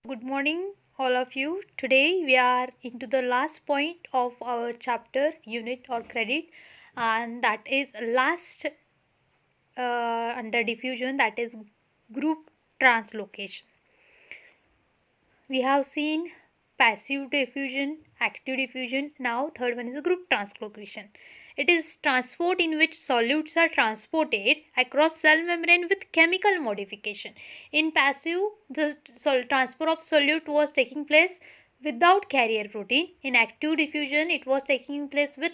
Good morning, all of you. Today we are into the last point of our chapter, unit or credit, and that is last under diffusion, that is group translocation. We have seen passive diffusion, active diffusion. Now, third one is a group translocation. It is transport in which solutes are transported across cell membrane with chemical modification. In passive, the transfer of solute was taking place without carrier protein. In active diffusion, it was taking place with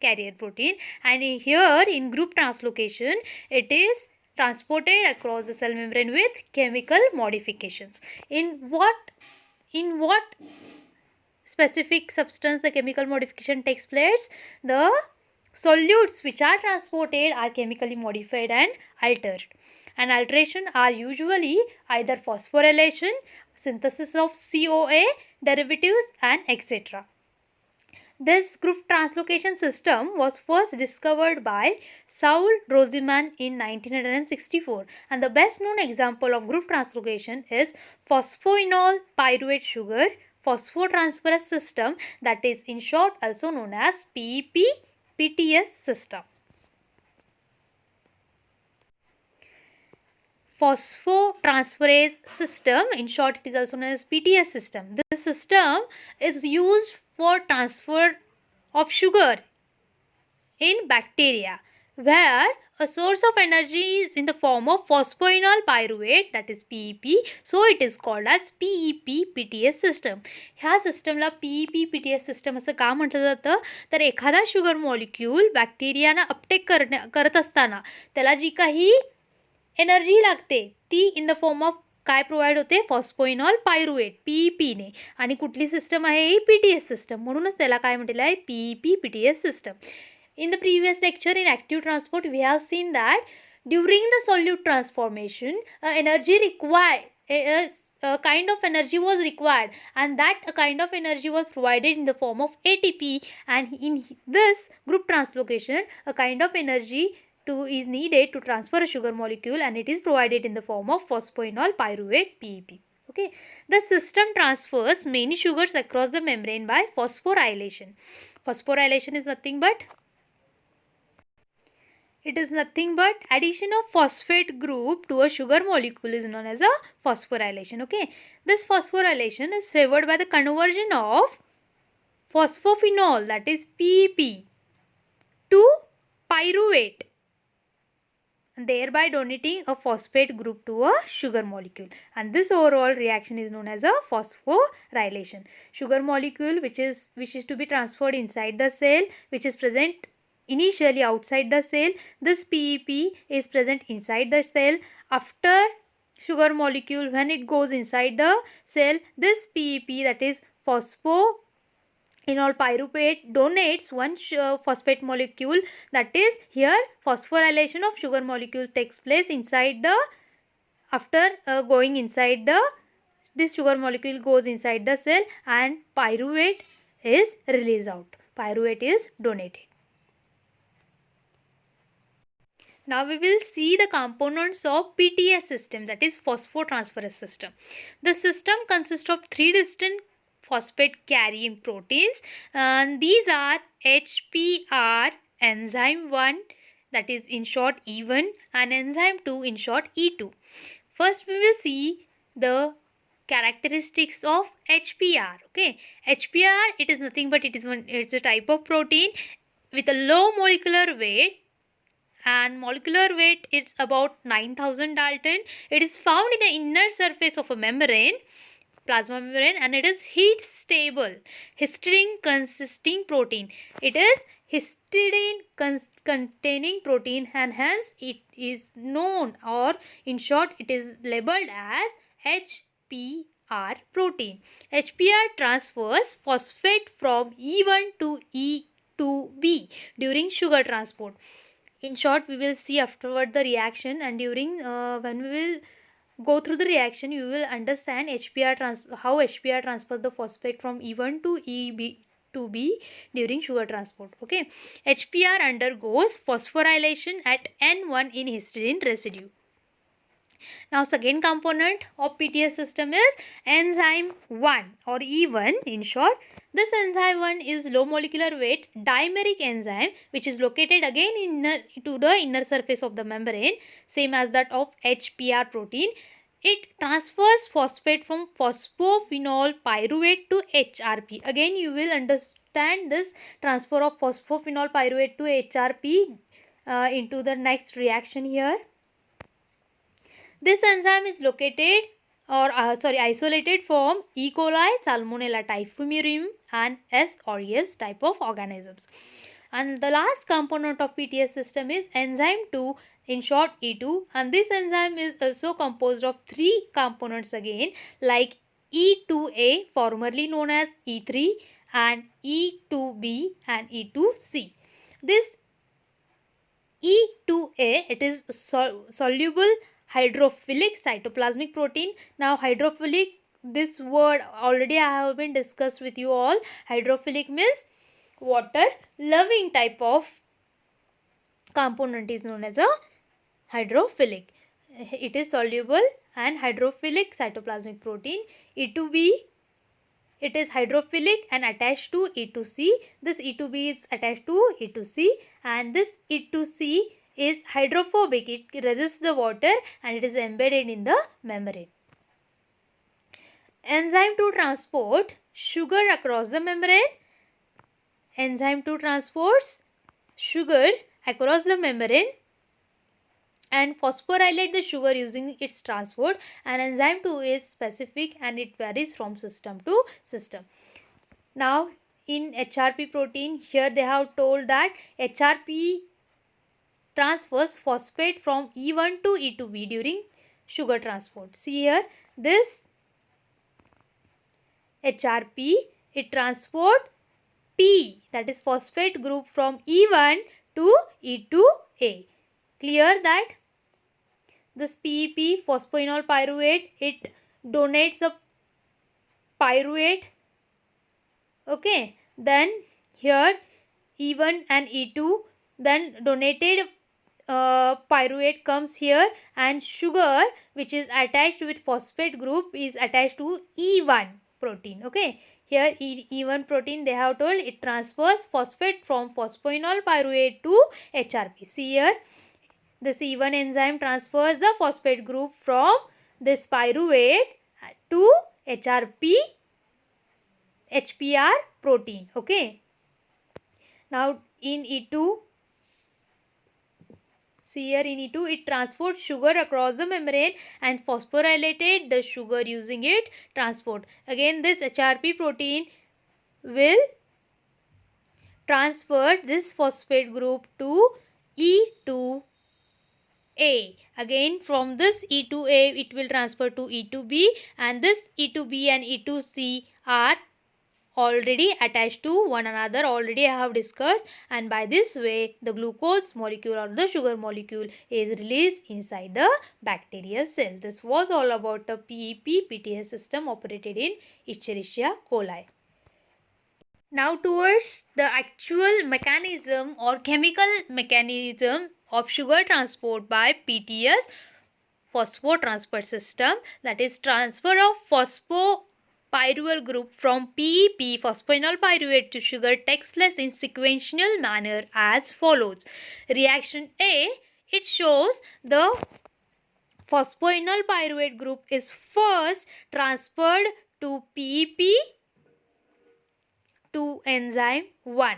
carrier protein, and here in group translocation, it is transported across the cell membrane with chemical modifications. In what specific substance the chemical modification takes place? The solutes which are transported are chemically modified and altered. And alteration are usually either phosphorylation, synthesis of CoA derivatives, and etc. This group translocation system was first discovered by Saul Roseman in 1964, and the best known example of group translocation is phosphoenol pyruvate sugar phosphotransferase system, that is in short also known as PEP-PTS system. Phosphotransferase system, in short it is also known as PTS system. This system is used for transfer of sugar in bacteria, where a source of energy is in the form of phosphoenol pyruvate, that is PEP, so it is called as PEP-PTS system. ह्या सिस्टमला PEP-PTS system असं का म्हटलं जातं तर एखादा sugar molecule बॅक्टेरियाना Uptake करत असताना त्याला जी काही एनर्जी लागते ती इन द फॉर्म ऑफ काय प्रोव्हाइड होते? फॉस्फोइनॉल पायरुवेट PEP ने. आणि कुठली सिस्टम आहे ही PTS सिस्टम, म्हणूनच त्याला काय म्हटलेलं आहे? PEP-PTS system. In the previous lecture in active transport, we have seen that during the solute transformation, energy required, a kind of energy was required, and that kind of energy was provided in the form of ATP. And in this group translocation, a kind of energy is needed to transfer a sugar molecule, and it is provided in the form of phosphoenol pyruvate PEP. Okay, the system transfers many sugars across the membrane by phosphorylation. Phosphorylation is nothing but addition of phosphate group to a sugar molecule is known as a phosphorylation. Okay, this phosphorylation is favored by the conversion of phosphophenol, that is PEP, to pyruvate, thereby donating a phosphate group to a sugar molecule, and this overall reaction is known as a phosphorylation. Sugar molecule which is to be transferred inside the cell, which is present initially outside the cell, this PEP is present inside the cell. After sugar molecule, when it goes inside the cell, this PEP, that is phosphoenol pyruvate, donates one phosphate molecule, that is here phosphorylation of sugar molecule takes place inside the, after going inside the, this sugar molecule goes inside the cell and pyruvate is released out, pyruvate is donated. Now we will see the components of PTS system, that is phosphotransferase system. The system consists of three distinct phosphate carrying proteins, and these are HPR enzyme 1, that is in short E1, and enzyme 2, in short E2. First we will see the characteristics of HPR. Okay, HPR, it is nothing but it's a type of protein with a low molecular weight, and molecular weight is about 9000 Dalton. It is found in the inner surface of a membrane, plasma membrane, and it is heat stable histidine consisting protein. It is histidine containing protein, and hence it is known, or in short it is labeled as HPR protein. HPR transfers phosphate from E1 to E2B during sugar transport. In short, we will see afterward the reaction, and during when we will go through the reaction, you will understand how HPR transfers the phosphate from E1 to E2B during sugar transport. Okay, HPR undergoes phosphorylation at N1 in histidine residue. Now second component of PTS system is enzyme 1 or E1 in short. This enzyme 1 is low molecular weight dimeric enzyme which is located again to the inner surface of the membrane, same as that of HPR protein. It transfers phosphate from phosphophenol pyruvate to HRP. Again you will understand this transfer of phosphophenol pyruvate to HRP into the next reaction here. This enzyme is located or isolated from E. coli, Salmonella typhimurium and S. aureus type of organisms. And the last component of PTS system is enzyme 2, in short E2, and this enzyme is also composed of three components again, like E2A, formerly known as E3, and E2B and E2C. This E2A, it is soluble hydrophilic cytoplasmic protein. Now hydrophilic, this word already I have been discussed with you all. Hydrophilic means water loving type of component is known as a hydrophilic. It is soluble and hydrophilic cytoplasmic protein. E2B, it is hydrophilic and attached to E2C. This E2B is attached to E2C, and this E2C is hydrophobic. It resists the water and it is embedded in the membrane. Enzyme 2 transport sugar across the membrane. Enzyme 2 transports sugar across the membrane and phosphorylate the sugar using its transport, and enzyme 2 is specific and it varies from system to system. Now in HRP protein, here they have told that HRP transfers phosphate from E1 to E2B during sugar transport. See here, this HRP, it transport P, that is phosphate group, from E1 to E2A. Clear that this PEP, phosphoenol pyruvate, it donates a pyruvate. Okay, then here E1 and E2, then donated pyruvate comes here, and sugar which is attached with phosphate group is attached to E1 protein. Okay, here E1 protein, they have told it transfers phosphate from phosphoenol pyruvate to HRP. See here, this E1 enzyme transfers the phosphate group from this pyruvate to HRP HPR protein. Okay, now in E2, see here in E2, it transports sugar across the membrane and phosphorylated the sugar using it transport. Again this HRP protein will transfer this phosphate group to E2A. Again from this E2A it will transfer to E2B, and this E2B and E2C are already attached to one another, already I have discussed, and by this way the glucose molecule or the sugar molecule is released inside the bacterial cell. This was all about the PEP-PTS system operated in Escherichia coli. Now towards the actual mechanism or chemical mechanism of sugar transport by PTS, phosphotransport system, that is transfer of phosphopyruvyl group from PEP, phosphoenol pyruvate, to sugar takes place in sequential manner as follows. Reaction A, it shows the phosphoenol pyruvate group is first transferred to PEP to enzyme 1.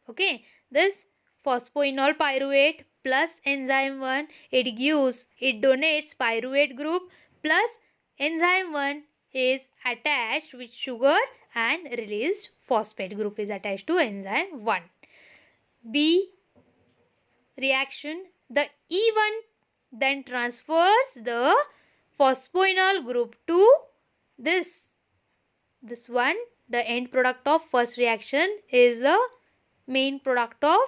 Okay, this phosphoenol pyruvate plus enzyme 1, it donates pyruvate group plus enzyme 1 is attached with sugar and released phosphate group is attached to enzyme 1. B reaction, the E1 then transfers the phosphoenol group to this one. The end product of first reaction is the main product of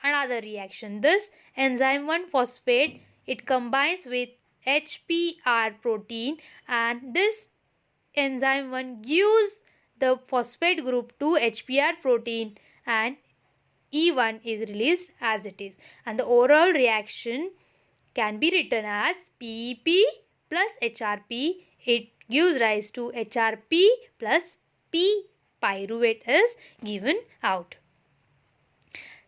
another reaction. This enzyme 1 phosphate, it combines with HPR protein, and this enzyme 1 gives the phosphate group to HPR protein, and E1 is released as it is, and the overall reaction can be written as PEP plus HRP. It gives rise to HRP plus P pyruvate is given out.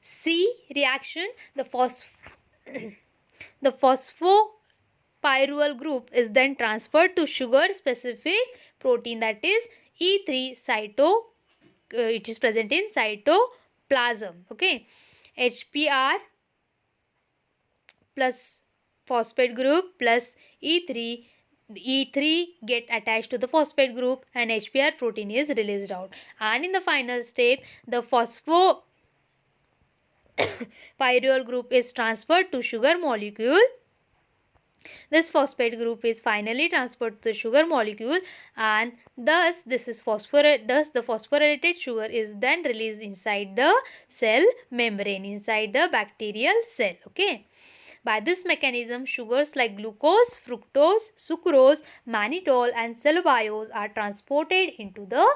C reaction, the phosphopyruvyl group is then transferred to sugar specific protein, that is E3 it is present in cytoplasm. Okay, HPR plus phosphate group plus E3 get attached to the phosphate group and HPR protein is released out, and in the final step the phosphopyruvyl group is transferred to sugar molecule. This phosphate group is finally transferred to the sugar molecule, and thus the phosphorylated sugar is then released inside the cell membrane, inside the bacterial cell. Okay. By this mechanism, sugars like glucose, fructose, sucrose, mannitol and cellobiose are transported into the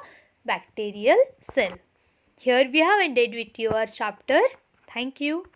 bacterial cell. Here we have ended with your chapter. Thank you.